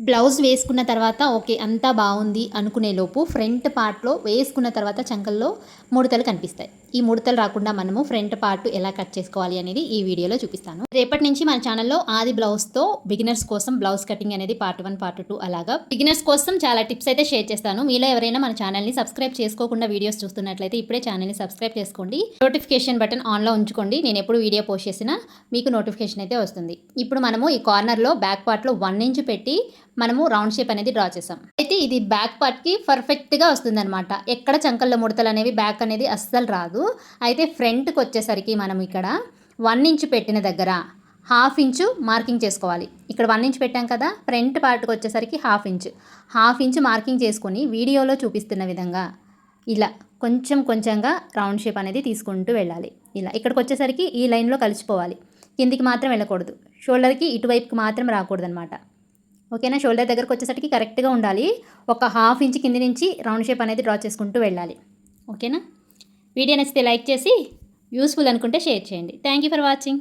Blouse వేసుకున్న తర్వాత okay అంతా బాగుంది అనుకునే లోపు ఫ్రంట్ పార్ట్లో వేసుకున్న తర్వాత చంకల్లో ముడతలు కనిపిస్తాయి. ఈ ముడతలు రాకుండా మనము ఫ్రంట్ పార్ట్ ఎలా కట్ చేసుకోవాలి అనేది ఈ వీడియోలో చూపిస్తాను. రేపటి నుంచి మన ఛానల్లో ఆది బ్లౌజ్తో బిగినర్స్ కోసం బ్లౌజ్ కటింగ్ అనేది పార్ట్ 1 పార్ట్ 2 అలాగా బిగినర్స్ కోసం చాలా టిప్స్ అయితే షేర్ చేస్తాను. మీలో ఎవరైనా మన ఛానల్ని సబ్స్క్రైబ్ చేసుకోకుండా వీడియోస్ చూస్తున్నట్లయితే ఇప్పుడే ఛానల్ని సబ్స్క్రైబ్ చేసుకోండి. నోటిఫికేషన్ బటన్ ఆన్లో ఉంచుకోండి. నేను ఎప్పుడు వీడియో పోస్ట్ చేసినా మీకు నోటిఫికేషన్ అయితే వస్తుంది. ఇప్పుడు మనము ఈ కార్నర్లో బ్యాక్ పార్ట్లో 1 ఇంచ్ పెట్టి మనము రౌండ్ షేప్ అనేది డ్రా చేసాం. అయితే ఇది బ్యాక్ పార్ట్కి పర్ఫెక్ట్గా వస్తుందన్నమాట. ఎక్కడ చంకల్లో ముడతలు అనేవి బ్యాక్ అనేది అస్సలు రాదు. అయితే ఫ్రంట్కి వచ్చేసరికి మనం ఇక్కడ 1 ఇంచ్ పెట్టిన దగ్గర 1/2 ఇంచు మార్కింగ్ చేసుకోవాలి. ఇక్కడ 1 ఇంచ్ పెట్టాం కదా, ఫ్రంట్ పార్ట్కి వచ్చేసరికి 1/2 ఇంచు మార్కింగ్ చేసుకొని వీడియోలో చూపిస్తున్న విధంగా ఇలా కొంచెంగా రౌండ్ షేప్ అనేది తీసుకుంటూ వెళ్ళాలి. ఇలా ఇక్కడికి వచ్చేసరికి ఈ లైన్లో కలిసిపోవాలి. కిందికి మాత్రం వెళ్ళకూడదు. షోల్డర్కి ఇటువైపుకి మాత్రం రాకూడదు అనమాట. ఓకేనా. షోల్డర్ దగ్గరకు వచ్చేసరికి కరెక్ట్గా ఉండాలి. ఒక 1/2 ఇంచ్ కింది నుంచి రౌండ్ షేప్ అనేది డ్రా చేసుకుంటూ వెళ్ళాలి. ఓకేనా. వీడియో నచ్చితే లైక్ చేసి యూస్ఫుల్ అనుకుంటే షేర్ చేయండి. Thank you for watching.